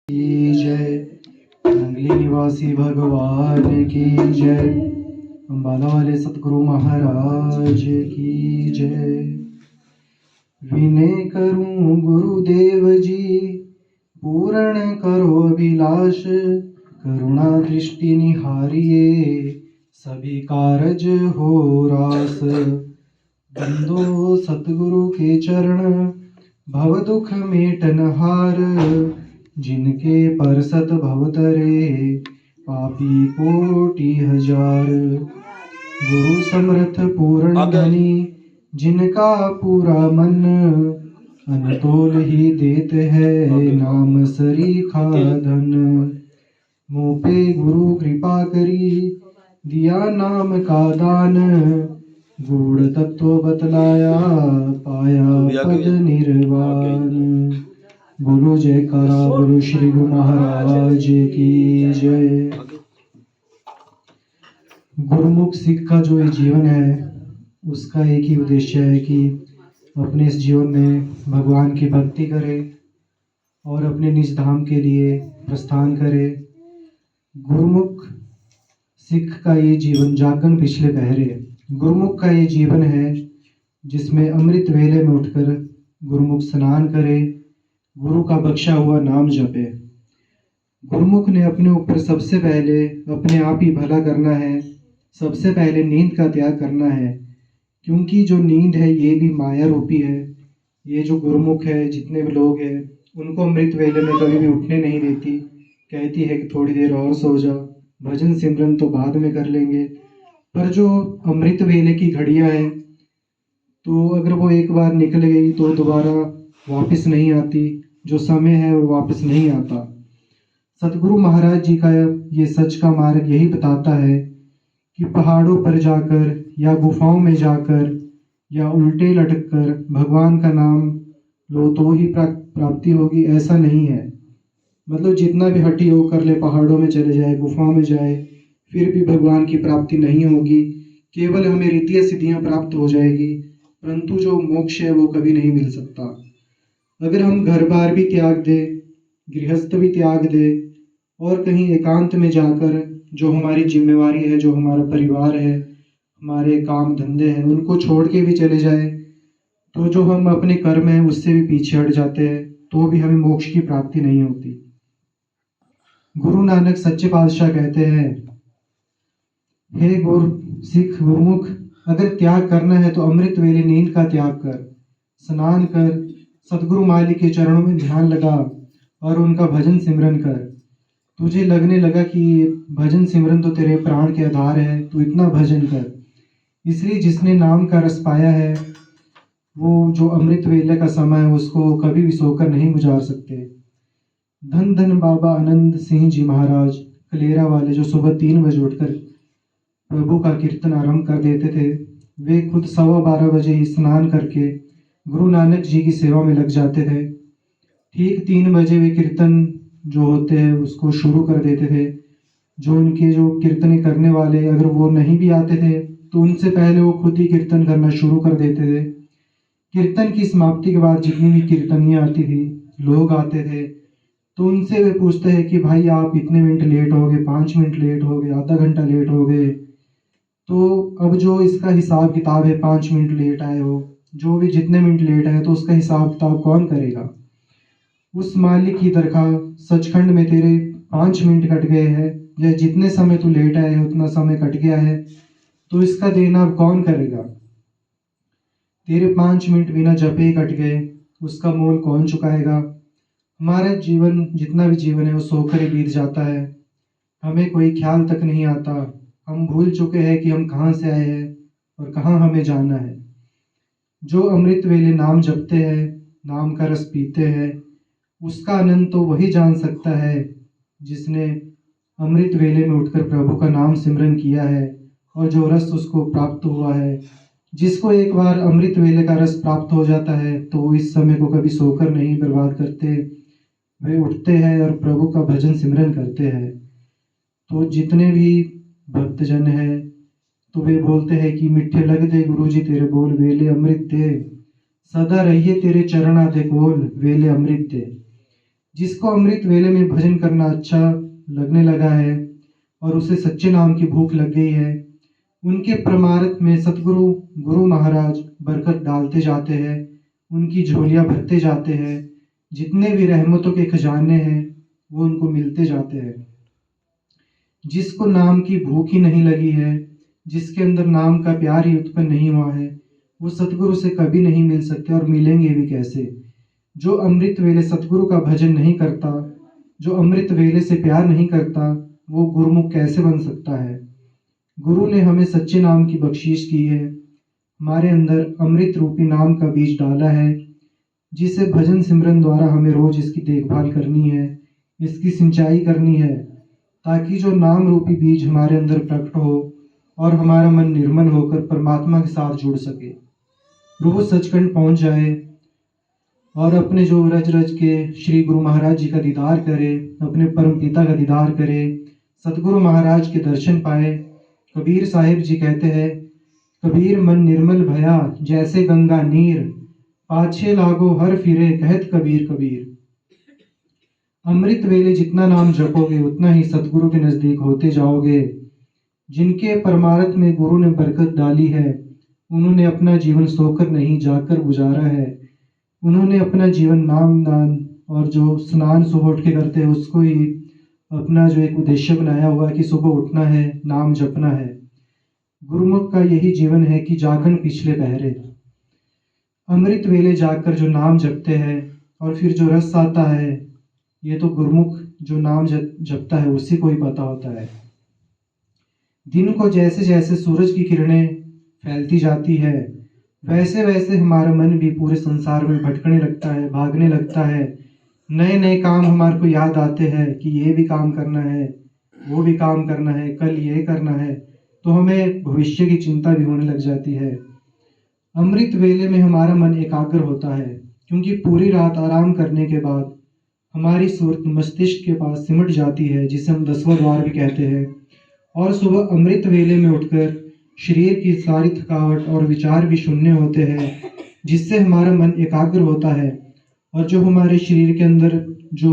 की जय। नंगली निवासी भगवान की जय। अम्बाला वाले सतगुरु महाराज की जय। विनय करूं गुरुदेव जी, पूर्ण करो अभिलाष, करुणा दृष्टि निहारिए, सभी कारज हो रास। बंदो सतगुरु के चरण, भव दुख मेटन हार, जिनके परसत भव तरे, पापी कोटि हजार। गुरु समर्थ पूर्ण धनी, जिनका पूरा मन, अनतोल ही देते हैं नाम सरीखा धन। मुँह पे गुरु कृपा करी, दिया नाम का दान, गूढ़ तत्व बतलाया, पाया पद निर्वाण। बोलो जयकारा, बोलो श्री गुरु महाराज की जय। गुरुमुख सिख का जो ये जीवन है, उसका एक ही उद्देश्य है कि अपने इस जीवन में भगवान की भक्ति करे और अपने निज धाम के लिए प्रस्थान करे। गुरुमुख सिख का ये जीवन जागन पिछले पहरे, गुरुमुख का ये जीवन है जिसमें अमृत वेले में उठकर गुरुमुख स्नान करे, गुरु का बख्शा हुआ नाम जपे। गुरुमुख ने अपने ऊपर सबसे पहले अपने आप ही भला करना है, सबसे पहले नींद का त्याग करना है, क्योंकि जो नींद है ये भी माया रूपी है। ये जो गुरुमुख है, जितने भी लोग हैं, उनको अमृत वेले में कभी भी उठने नहीं देती, कहती है कि थोड़ी देर और सो जा, भजन सिमरन तो बाद में कर लेंगे। पर जो अमृत वेले की घड़ियां हैं, तो अगर वो एक बार निकल गई तो दोबारा वापस नहीं आती, जो समय है वो वापस नहीं आता। सतगुरु महाराज जी का ये सच का मार्ग यही बताता है कि पहाड़ों पर जाकर या गुफाओं में जाकर या उल्टे लटक कर भगवान का नाम लो तो ही प्राप्ति होगी, ऐसा नहीं है। मतलब जितना भी हठी हो कर ले, पहाड़ों में चले जाए, गुफाओं में जाए, फिर भी भगवान की प्राप्ति नहीं होगी। केवल हमें रिद्धियाँ सिद्धियाँ प्राप्त हो जाएगी, परंतु जो मोक्ष है वो कभी नहीं मिल सकता। अगर हम घर बार भी त्याग दे, गृहस्थ भी त्याग दे और कहीं एकांत में जाकर जो हमारी जिम्मेवारी है, जो हमारा परिवार है, हमारे काम धंधे हैं, उनको छोड़ के भी चले जाए, तो जो हम अपने कर्म हैं उससे भी पीछे हट जाते हैं, तो भी हमें मोक्ष की प्राप्ति नहीं होती। गुरु नानक सच्चे पातशाह कहते हैं, हे गुरु सिख गुरुमुख, अगर त्याग करना है तो अमृत वेले नींद का त्याग कर, स्नान कर, सतगुरु मालिक के चरणों में ध्यान लगा और उनका भजन सिमरन कर। तुझे लगने लगा कि भजन सिमरन तो तेरे प्राण के आधार है, तू इतना भजन कर। इसलिए जिसने नाम का रस पाया है, वो जो अमृत वेले का समय है उसको कभी भी सोकर नहीं गुजार सकते। धन धन बाबा आनंद सिंह जी महाराज कलेरा वाले, जो सुबह 3 बजे उठकर प्रभु का कीर्तन आरंभ कर देते थे, वे खुद 12:15 बजे ही स्नान करके गुरु नानक जी की सेवा में लग जाते थे। ठीक 3 बजे वे कीर्तन जो होते हैं उसको शुरू कर देते थे। जो उनके जो कीर्तन करने वाले अगर वो नहीं भी आते थे तो उनसे पहले वो खुद ही कीर्तन करना शुरू कर देते थे। कीर्तन की समाप्ति के बाद जितनी भी कीर्तनियाँ आती थी, लोग आते थे, तो उनसे वे पूछते हैं कि भाई आप इतने मिनट लेट हो गए, 5 मिनट लेट हो गए, आधा घंटा लेट हो गए। तो अब जो इसका हिसाब किताब है, 5 मिनट लेट आए हो, जो भी जितने मिनट लेट आए, तो उसका हिसाब किताब कौन करेगा? उस मालिक की दरगाह सचखंड में तेरे 5 मिनट कट गए हैं, या जितने समय तू लेट आए है उतना समय कट गया है, तो इसका देना अब कौन करेगा? तेरे 5 मिनट बिना जपे कट गए, उसका मोल कौन चुकाएगा? हमारा जीवन, जितना भी जीवन है, वो सोकर ही बीत जाता है, हमें कोई ख्याल तक नहीं आता। हम भूल चुके हैं कि हम कहाँ से आए हैं और कहाँ हमें जाना है। जो अमृत वेले नाम जपते हैं, नाम का रस पीते हैं, उसका आनंद तो वही जान सकता है जिसने अमृत वेले में उठकर प्रभु का नाम सिमरन किया है और जो रस उसको प्राप्त हुआ है। जिसको एक बार अमृत वेले का रस प्राप्त हो जाता है तो इस समय को कभी सोकर नहीं बर्बाद करते, वे उठते हैं और प्रभु का भजन सिमरन करते हैं। तो जितने भी भक्तजन हैं, तो वे बोलते हैं कि मिठे लग दे गुरु जी तेरे बोल, वेले अमृत दे, सदा रहिए तेरे चरणा दे कोल, वेले अमृत दे। जिसको अमृत वेले में भजन करना अच्छा लगने लगा है और उसे सच्चे नाम की भूख लग गई है, उनके परमार्थ में सतगुरु गुरु महाराज बरकत डालते जाते हैं, उनकी झोलियां भरते जाते हैं। जितने भी रहमतों के खजाने हैं वो उनको मिलते जाते हैं। जिसको नाम की भूख ही नहीं लगी है, जिसके अंदर नाम का प्यार ही उत्पन्न नहीं हुआ है, वो सतगुरु से कभी नहीं मिल सकते और मिलेंगे भी कैसे। जो अमृत वेले सतगुरु का भजन नहीं करता, जो अमृत वेले से प्यार नहीं करता, वो गुरुमुख कैसे बन सकता है। गुरु ने हमें सच्चे नाम की बख्शीश की है, हमारे अंदर अमृत रूपी नाम का बीज डाला है, जिसे भजन सिमरन द्वारा हमें रोज इसकी देखभाल करनी है, इसकी सिंचाई करनी है, ताकि जो नाम रूपी बीज हमारे अंदर प्रकट हो और हमारा मन निर्मल होकर परमात्मा के साथ जुड़ सके, रोज सचखंड पहुंच जाए और अपने जो रज रज के श्री गुरु महाराज जी का दीदार करे, अपने परम पिता का दीदार करे, सतगुरु महाराज के दर्शन पाए। कबीर साहिब जी कहते हैं, कबीर मन निर्मल भया जैसे गंगा नीर, पाछे लागो हर फिरे कहत कबीर कबीर। अमृत वेले जितना नाम जपोगे उतना ही सतगुरु के नजदीक होते जाओगे। जिनके परमार्थ में गुरु ने बरकत डाली है, उन्होंने अपना जीवन सोकर नहीं जाकर गुजारा है। उन्होंने अपना जीवन नाम दान और जो स्नान सुबह उठ के करते हैं उसको ही अपना जो एक उद्देश्य बनाया हुआ है कि सुबह उठना है, नाम जपना है। गुरुमुख का यही जीवन है कि जागन पिछले पहरे, अमृत वेले जाकर जो नाम जपते हैं और फिर जो रस आता है, ये तो गुरुमुख जो नाम जपता है उसी को ही पता होता है। दिन को जैसे जैसे सूरज की किरणें फैलती जाती है, वैसे वैसे हमारा मन भी पूरे संसार में भटकने लगता है, भागने लगता है। नए नए काम हमारे को याद आते हैं कि ये भी काम करना है, वो भी काम करना है, कल ये करना है, तो हमें भविष्य की चिंता भी होने लग जाती है। अमृत वेले में हमारा मन एकाग्र होता है, क्योंकि पूरी रात आराम करने के बाद हमारी सूरत मस्तिष्क के पास सिमट जाती है, जिसे हम 10वां द्वार भी कहते हैं। और सुबह अमृत वेले में उठकर शरीर की सारी थकावट और विचार भी शून्य होते हैं, जिससे हमारा मन एकाग्र होता है और जो हमारे शरीर के अंदर जो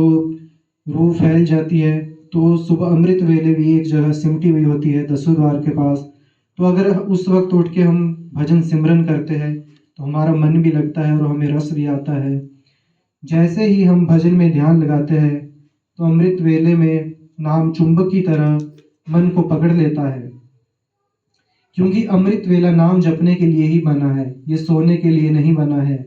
रूह फैल जाती है, तो सुबह अमृत वेले भी एक जगह सिमटी हुई होती है 10वें द्वार के पास। तो अगर उस वक्त उठ के हम भजन सिमरन करते हैं तो हमारा मन भी लगता है और हमें रस भी आता है। जैसे ही हम भजन में ध्यान लगाते हैं तो अमृत वेले में नाम चुंबक की तरह मन को पकड़ लेता है, क्योंकि अमृत वेला नाम जपने के लिए ही बना है, ये सोने के लिए नहीं बना है।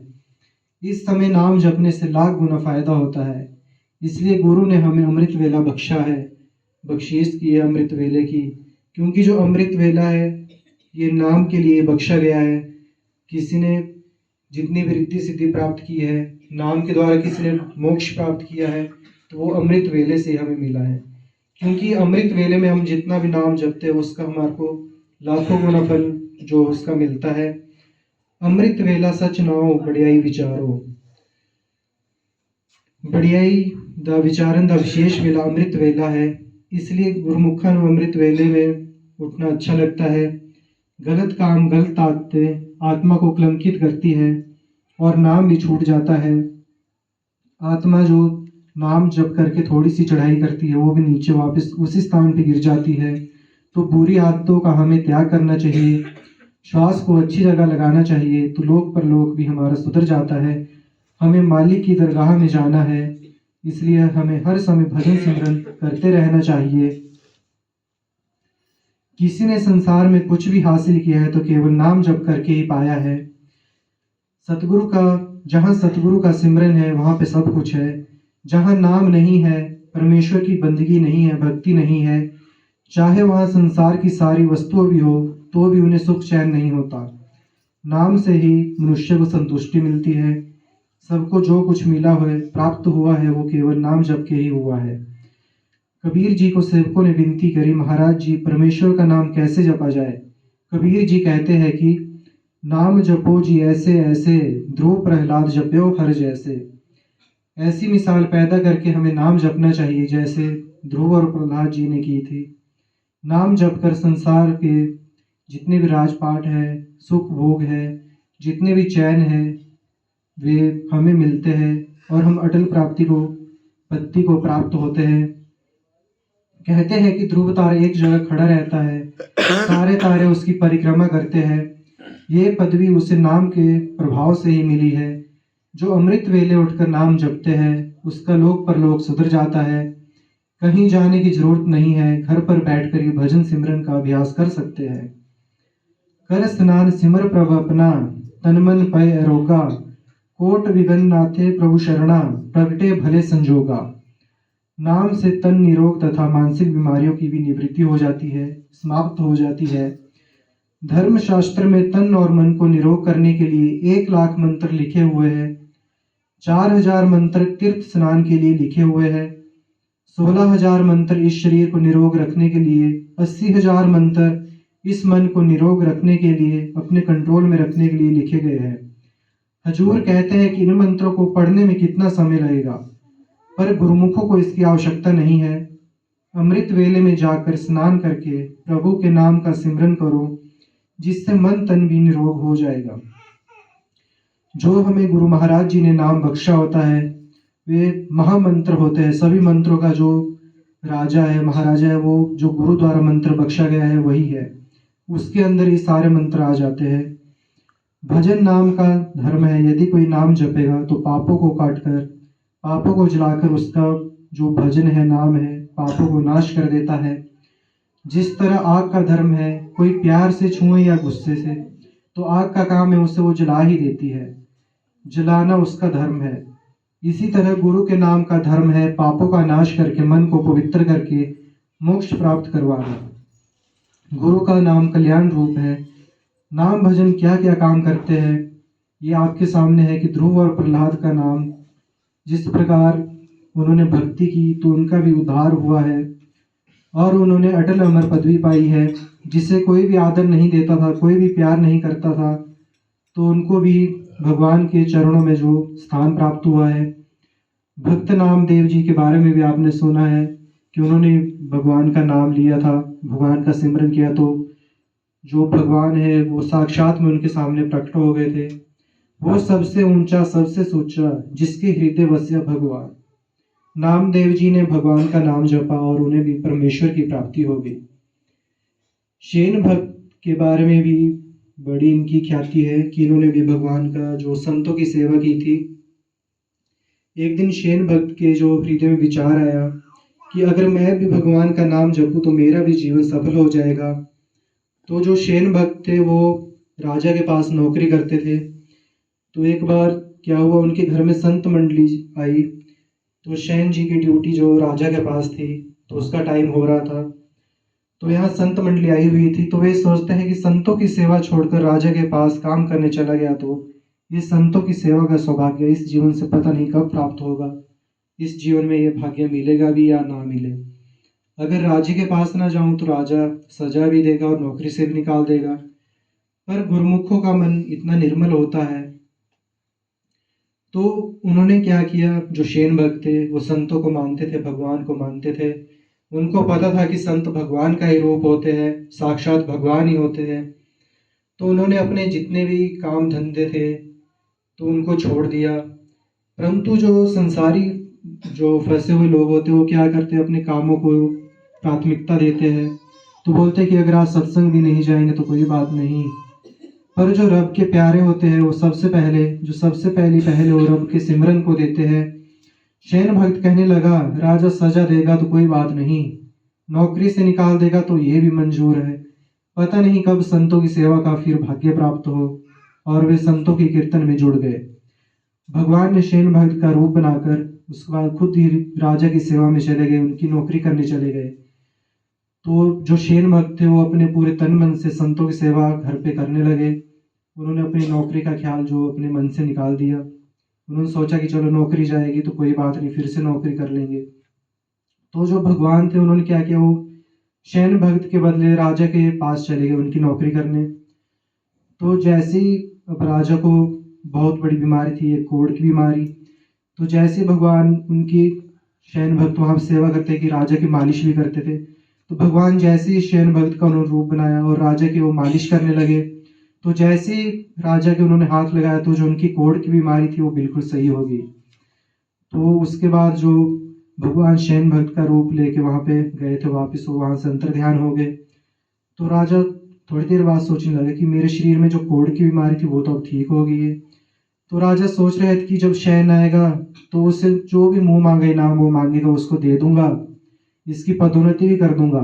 इस समय नाम जपने से लाख गुना फायदा होता है, इसलिए गुरु ने हमें अमृत वेला बख्शा है, बख्शीश की है अमृत वेले की। क्योंकि जो अमृत वेला है ये नाम के लिए बख्शा गया है। किसी ने जितनी भी रिद्धि सिद्धि प्राप्त की है, नाम के द्वारा किसी ने मोक्ष प्राप्त किया है, तो वो अमृत वेले से हमें मिला है। क्योंकि अमृत वेले में हम जितना भी नाम जपते हैं उसका हमारे को लाखों गुना फल जो उसका मिलता है। अमृत वेला सच नाओ बढ़ियाई विचारो, बढ़ियाई द विचारन द विशेष वेला अमृत वेला है। इसलिए गुरुमुखा ਨੂੰ अमृत वेले में उठना अच्छा लगता है। गलत काम गलत आदतें आत्मा को कलंकित करती है और नाम भी छूट जाता है। आत्मा जो नाम जप करके थोड़ी सी चढ़ाई करती है वो भी नीचे वापस उसी स्थान पे गिर जाती है। तो बुरी आदतों का हमें त्याग करना चाहिए, श्वास को अच्छी जगह लगाना चाहिए, तो लोक परलोक भी हमारा सुधर जाता है। हमें मालिक की दरगाह में जाना है, इसलिए हमें हर समय भजन सिमरन करते रहना चाहिए। किसी ने संसार में कुछ भी हासिल किया है तो केवल नाम जप करके ही पाया है। सतगुरु का जहाँ सतगुरु का सिमरन है वहाँ पे सब कुछ है। जहाँ नाम नहीं है, परमेश्वर की बंदगी नहीं है, भक्ति नहीं है, चाहे वहाँ संसार की सारी वस्तुएं भी हो तो भी उन्हें सुख चैन नहीं होता। नाम से ही मनुष्य को संतुष्टि मिलती है। सबको जो कुछ मिला है प्राप्त हुआ है वो केवल नाम जप के ही हुआ है। कबीर जी को सेवकों ने विनती करी, महाराज जी परमेश्वर का नाम कैसे जपा जाए। कबीर जी कहते हैं कि नाम जपो जी ऐसे ऐसे, ध्रुव प्रहलाद जप्यो हर जैसे। ऐसी मिसाल पैदा करके हमें नाम जपना चाहिए जैसे ध्रुव और प्रहलाद जी ने की थी। नाम जप कर संसार के जितने भी राजपाट है, सुख भोग है, जितने भी चैन है वे हमें मिलते हैं और हम अटल प्राप्ति को पति को प्राप्त होते हैं। कहते हैं कि ध्रुव तारा एक जगह खड़ा रहता है, सारे तारे उसकी परिक्रमा करते हैं। ये पदवी उसे नाम के प्रभाव से ही मिली है। जो अमृत वेले उठकर नाम जपते हैं उसका लोक परलोक सुधर जाता है। कहीं जाने की जरूरत नहीं है, घर पर बैठकर ही भजन सिमरन का अभ्यास कर सकते हैं। कर स्नान सिमर प्रभ अपना, तन मन पय अरोगा, कोट विघन नाथे प्रभु शरणा, प्रगटे भले संजोगा। नाम से तन निरोग तथा मानसिक बीमारियों की भी निवृत्ति हो जाती है, समाप्त हो जाती है। धर्म शास्त्र में तन और मन को निरोग करने के लिए 1,00,000 मंत्र लिखे हुए हैं। 4,000 मंत्र तीर्थ स्नान के लिए लिखे हुए हैं। 16,000 मंत्र इस शरीर को निरोग रखने के लिए, 80,000 मंत्र इस मन को निरोग रखने के लिए, अपने कंट्रोल में रखने के लिए लिखे गए हैं। हजूर कहते हैं कि इन मंत्रों को पढ़ने में कितना समय लगेगा, पर गुरुमुखों को इसकी आवश्यकता नहीं है। अमृत वेले में जाकर स्नान करके प्रभु के नाम का सिमरन करो, जिससे मन तन भी निरोग हो जाएगा। जो हमें गुरु महाराज जी ने नाम बख्शा होता है वे महामंत्र होते हैं। सभी मंत्रों का जो राजा है, महाराजा है, वो जो गुरु द्वारा मंत्र बख्शा गया है वही है। उसके अंदर ये सारे मंत्र आ जाते हैं। भजन नाम का धर्म है। यदि कोई नाम जपेगा तो पापों को काटकर, पापों को जलाकर उसका जो भजन है, नाम है, पापों को नाश कर देता है। जिस तरह आग का धर्म है, कोई प्यार से छुए या गुस्से से, तो आग का काम है उसे वो जला ही देती है। जलाना उसका धर्म है। इसी तरह गुरु के नाम का धर्म है पापों का नाश करके, मन को पवित्र करके मोक्ष प्राप्त करवाना। गुरु का नाम कल्याण रूप है। नाम भजन क्या क्या काम करते हैं ये आपके सामने है कि ध्रुव और प्रहलाद का नाम जिस प्रकार उन्होंने भक्ति की तो उनका भी उद्धार हुआ है और उन्होंने अटल अमर पदवी पाई है। जिसे कोई भी आदर नहीं देता था, कोई भी प्यार नहीं करता था, तो उनको भी भगवान के चरणों में जो स्थान प्राप्त हुआ है। भक्त नामदेव जी के बारे में भी आपने सुना है कि उन्होंने भगवान का नाम लिया था, भगवान का सिमरन किया, तो जो भगवान है वो साक्षात में उनके सामने प्रकट हो गए थे। वो सबसे ऊंचा, सबसे सोचा, जिसके हृदय वस्या भगवान। नामदेव जी ने भगवान का नाम जपा और उन्हें भी परमेश्वर की प्राप्ति हो गई। शैन भक्त के बारे में भी बड़ी इनकी ख्याति है कि इन्होंने भी भगवान का जो संतों की सेवा की थी। एक दिन शैन भक्त के जो हृदय में विचार आया कि अगर मैं भी भगवान का नाम जपूं तो मेरा भी जीवन सफल हो जाएगा। तो जो शैन भक्त थे वो राजा के पास नौकरी करते थे। तो एक बार क्या हुआ, उनके घर में संत मंडली आई। तो शैन जी की ड्यूटी जो राजा के पास थी, तो उसका टाइम हो रहा था। तो यहाँ संत मंडली आई हुई थी। तो वे सोचते हैं कि संतों की सेवा छोड़कर राजा के पास काम करने चला गया तो ये संतों की सेवा का सौभाग्य इस जीवन से पता नहीं कब प्राप्त होगा, इस जीवन में ये भाग्य मिलेगा भी या ना मिले। अगर राजा के पास ना जाऊं तो राजा सजा भी देगा और नौकरी से भी निकाल देगा। पर गुरुमुखों का मन इतना निर्मल होता है। तो उन्होंने क्या किया, जो शैन भक्त थे वो संतों को मानते थे, भगवान को मानते थे। उनको पता था कि संत भगवान का ही रूप होते हैं, साक्षात भगवान ही होते हैं। तो उन्होंने अपने जितने भी काम धंधे थे तो उनको छोड़ दिया। परंतु जो संसारी जो फंसे हुए लोग होते हैं वो क्या करते हैं, अपने कामों को प्राथमिकता देते हैं। तो बोलते हैं कि अगर आज सत्संग भी नहीं जाएंगे तो कोई बात नहीं। पर जो रब के प्यारे होते हैं वो सबसे पहले वो रब के सिमरन को देते हैं। शैन भक्त कहने लगा, राजा सजा देगा तो कोई बात नहीं, नौकरी से निकाल देगा तो ये भी मंजूर है। पता नहीं कब संतों की सेवा का फिर भाग्य प्राप्त हो। और वे संतों के कीर्तन में जुड़ गए। भगवान ने शैन भक्त का रूप बनाकर उसके बाद खुद ही राजा की सेवा में चले गए, उनकी नौकरी करने चले गए। तो जो शैन भक्त थे वो अपने पूरे तन मन से संतों की सेवा घर पे करने लगे। उन्होंने अपनी नौकरी का ख्याल जो अपने मन से निकाल दिया। उन्होंने सोचा कि चलो नौकरी जाएगी तो कोई बात नहीं, फिर से नौकरी कर लेंगे। तो जो भगवान थे उन्होंने क्या किया, वो शैन भक्त के बदले राजा के पास चले गए उनकी नौकरी करने। तो जैसे ही अब राजा को बहुत बड़ी बीमारी थी, एक कोढ़ की बीमारी। तो जैसे भगवान उनकी शैन भक्त वहाँ सेवा करते कि राजा की मालिश भी करते थे। तो भगवान जैसे ही शैन भक्त का उन्होंने रूप बनाया और राजा की वो मालिश करने लगे, तो जैसे ही राजा के उन्होंने हाथ लगाया तो जो उनकी कोढ़ की बीमारी थी वो बिल्कुल सही हो गई। तो उसके बाद जो भगवान शयन भक्त का रूप लेके वहाँ पे गए थे वापस, वो वहाँ से अंतर्ध्यान हो गए। तो राजा थोड़ी देर बाद सोचने लगे कि मेरे शरीर में जो कोढ़ की बीमारी थी वो तो अब ठीक हो गई है। तो राजा सोच रहे थे कि जब शयन आएगा तो उससे जो भी मुंह मांगे इनाम वो मांगेगा उसको दे दूंगा, इसकी पदोन्नति भी कर दूंगा।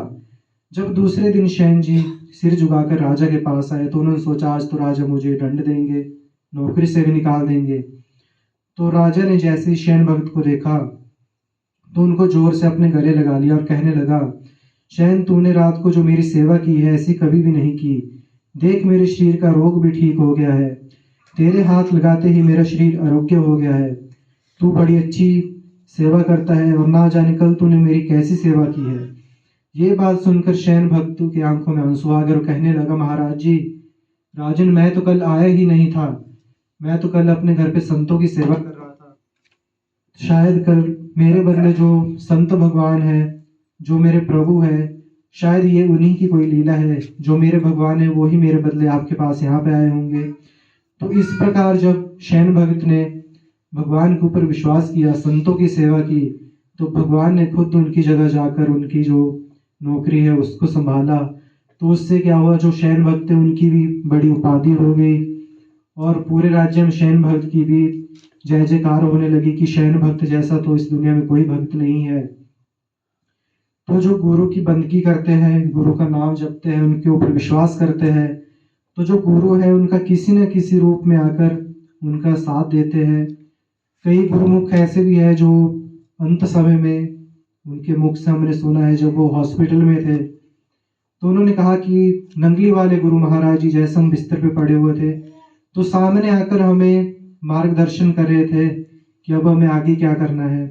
जब दूसरे दिन शयन जी सिर झुकाकर राजा के पास आए तो उन्होंने सोचा आज तो राजा मुझे दंड देंगे, नौकरी से भी निकाल देंगे। तो राजा ने जैसे ही शयन भक्त को देखा तो उनको जोर से अपने गले लगा लिया और कहने लगा, शयन तूने रात को जो मेरी सेवा की है ऐसी कभी भी नहीं की। देख मेरे शरीर का रोग भी ठीक हो गया है, तेरे हाथ लगाते ही मेरा शरीर आरोग्य हो गया है। तू बड़ी अच्छी सेवा करता है और ना जाने कल तूने मेरी कैसी सेवा की है। ये बात सुनकर शयन भक्त की आंखों में आंसू आ गए और कहने लगा, महाराज जी, राजन मैं तो कल आया ही नहीं था, मैं तो कल अपने घर पे संतों की सेवा कर रहा था। शायद कल मेरे बदले जो संत भगवान है, जो मेरे प्रभु है, शायद ये उन्हीं की कोई लीला है, जो मेरे भगवान है वो ही मेरे बदले आपके पास यहाँ पे आए होंगे। तो इस प्रकार जब शयन भक्त ने भगवान के ऊपर विश्वास किया, संतों की सेवा की, तो भगवान ने खुद उनकी जगह जाकर उनकी जो नौकरी है उसको संभाला। तो उससे क्या हुआ, जो शयन भक्त थे उनकी भी बड़ी उपाधि हो गई और पूरे राज्य में शयन भक्त की भी जय जयकार होने लगी कि शयन भक्त जैसा तो इस दुनिया में कोई भक्त नहीं है। तो जो गुरु की बंदगी करते हैं, गुरु का नाम जपते हैं, उनके ऊपर विश्वास करते हैं, तो जो गुरु है उनका किसी न किसी रूप में आकर उनका साथ देते हैं। कई गुरुमुख ऐसे भी है जो अंत समय में उनके मुख से हमने सुना है, जब वो हॉस्पिटल में थे तो उन्होंने कहा कि नंगली वाले गुरु महाराज जी जैसे हम बिस्तर पे पड़े हुए थे तो सामने आकर हमें मार्गदर्शन कर रहे थे कि अब हमें आगे क्या करना है।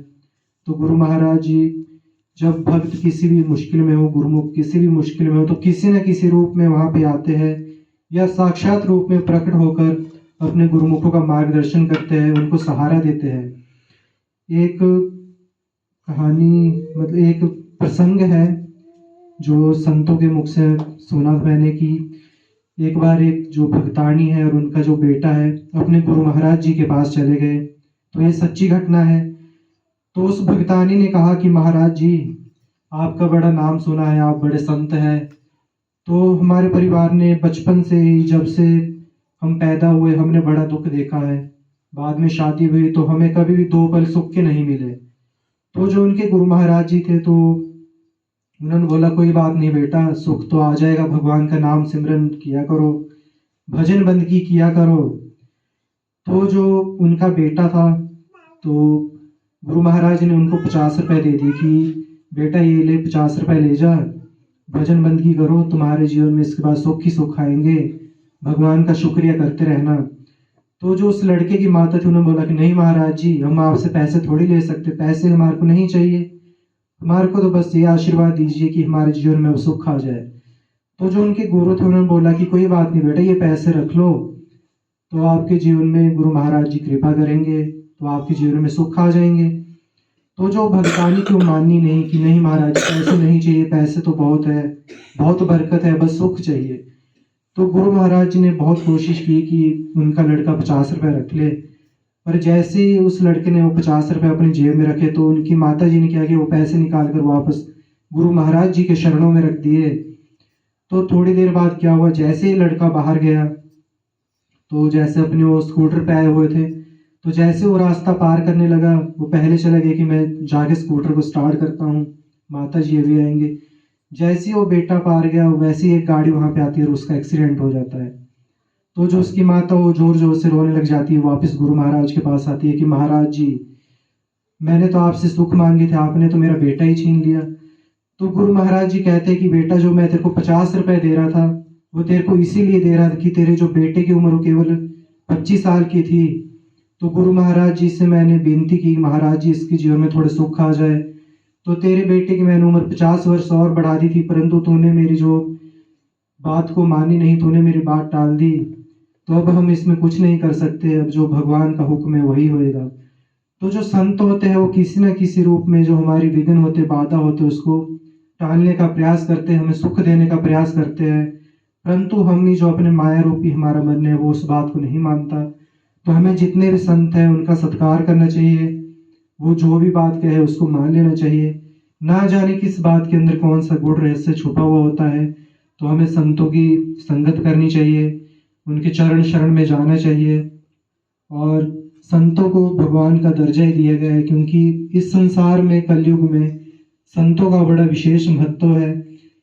तो गुरु महाराज जी जब भक्त किसी भी मुश्किल में हो, गुरुमुख किसी भी मुश्किल में हो, तो किसी न किसी रूप में वहां पे आते हैं या साक्षात रूप में प्रकट होकर अपने गुरुमुखों का मार्गदर्शन करते हैं, उनको सहारा देते हैं। एक कहानी मतलब एक प्रसंग है जो संतों के मुख से सुना मैंने कि एक बार एक जो भक्तानी है और उनका जो बेटा है अपने गुरु महाराज जी के पास चले गए। तो ये सच्ची घटना है। तो उस भक्तानी ने कहा कि महाराज जी, आपका बड़ा नाम सुना है, आप बड़े संत हैं, तो हमारे परिवार ने बचपन से ही जब से हम पैदा हुए हमने बड़ा दुख देखा है, बाद में शादी हुई तो हमें कभी भी दो पल सुख के नहीं मिले। तो जो उनके गुरु महाराज जी थे तो उन्होंने बोला, कोई बात नहीं बेटा, सुख तो आ जाएगा, भगवान का नाम सिमरन किया करो, भजन बंदगी किया करो। तो जो उनका बेटा था तो गुरु महाराज ने उनको 50 रुपए दे दी कि बेटा ये ले 50 रुपए ले जा, भजन बंदगी करो, तुम्हारे जीवन में इसके बाद सुख ही सुख आएंगे, भगवान का शुक्रिया करते रहना। तो जो उस लड़के की माता थी उन्होंने बोला कि नहीं महाराज जी, हम आपसे पैसे थोड़ी ले सकते, पैसे हमारे को नहीं चाहिए, हमारे को तो बस ये आशीर्वाद दीजिए कि हमारे जीवन में सुख आ जाए। तो जो उनके गुरु थे उन्होंने बोला कि कोई बात नहीं बेटा, ये पैसे रख लो, तो आपके जीवन में गुरु महाराज जी कृपा करेंगे, तो आपके जीवन में सुख आ जाएंगे। तो जो भक्तानी की माननी नहीं कि नहीं महाराज पैसे नहीं चाहिए, पैसे तो बहुत है, बहुत बरकत है, बस सुख चाहिए। तो गुरु महाराज जी ने बहुत कोशिश की कि उनका लड़का 50 रुपए रख ले, पर जैसे ही उस लड़के ने वो 50 रुपए अपनी जेब में रखे तो उनकी माता जी ने क्या किया, वो पैसे निकाल कर वापस गुरु महाराज जी के शरणों में रख दिए। तो थोड़ी देर बाद क्या हुआ, जैसे ही लड़का बाहर गया तो जैसे अपने वो स्कूटर पे आए हुए थे, तो जैसे वो रास्ता पार करने लगा वो पहले चला गया कि मैं जाके स्कूटर को स्टार्ट करता हूँ, माता जी अभी आएंगे। जैसे ही वो बेटा पार गया वैसे ही एक गाड़ी वहां पे आती है और उसका एक्सीडेंट हो जाता है। तो जो उसकी माता वो जोर जोर से रोने लग जाती है, वापस गुरु महाराज के पास आती है कि महाराज जी, मैंने तो आपसे सुख मांगे थे, आपने तो मेरा बेटा ही छीन लिया। तो गुरु महाराज जी कहते हैं कि बेटा, जो मैं तेरे को 50 रुपए दे रहा था वो तेरे को इसीलिए दे रहा था कि तेरे जो बेटे की उम्र केवल 25 साल की थी। तो गुरु महाराज जी से मैंने विनती की, महाराज जी इसके जीवन में थोड़े सुख आ जाए। तो तेरे बेटे की मैंने उम्र 50 वर्ष और बढ़ा दी थी, परंतु तूने मेरी जो बात को मानी नहीं, तूने मेरी बात टाल दी, तो अब हम इसमें कुछ नहीं कर सकते, अब जो भगवान का हुक्म है वही होएगा। तो जो संत होते हैं वो किसी न किसी रूप में जो हमारी विघ्न होते, बाधा होते, उसको टालने का प्रयास करते हैं, हमें सुख देने का प्रयास करते हैं, परंतु हम ही जो अपने माया रूपी हमारा मन है वो उस बात को नहीं मानता। तो हमें जितने भी संत हैं उनका सत्कार करना चाहिए, वो जो भी बात कहे उसको मान लेना चाहिए। ना जाने किस बात के अंदर कौन सा गूढ़ रहस्य छुपा हुआ होता है। तो हमें संतों की संगत करनी चाहिए, उनके चरण शरण में जाना चाहिए। और संतों को भगवान का दर्जा ही दिया गया है, क्योंकि इस संसार में कलयुग में संतों का बड़ा विशेष महत्व है।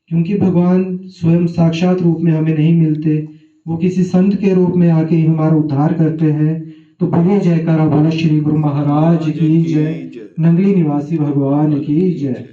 क्योंकि भगवान स्वयं साक्षात रूप में हमें नहीं मिलते, वो किसी संत के रूप में आके ही हमारा उद्धार करते हैं। तो बोलिए जयकारा बोलो श्री गुरु महाराज की जय, नंगली निवासी भगवान की जय।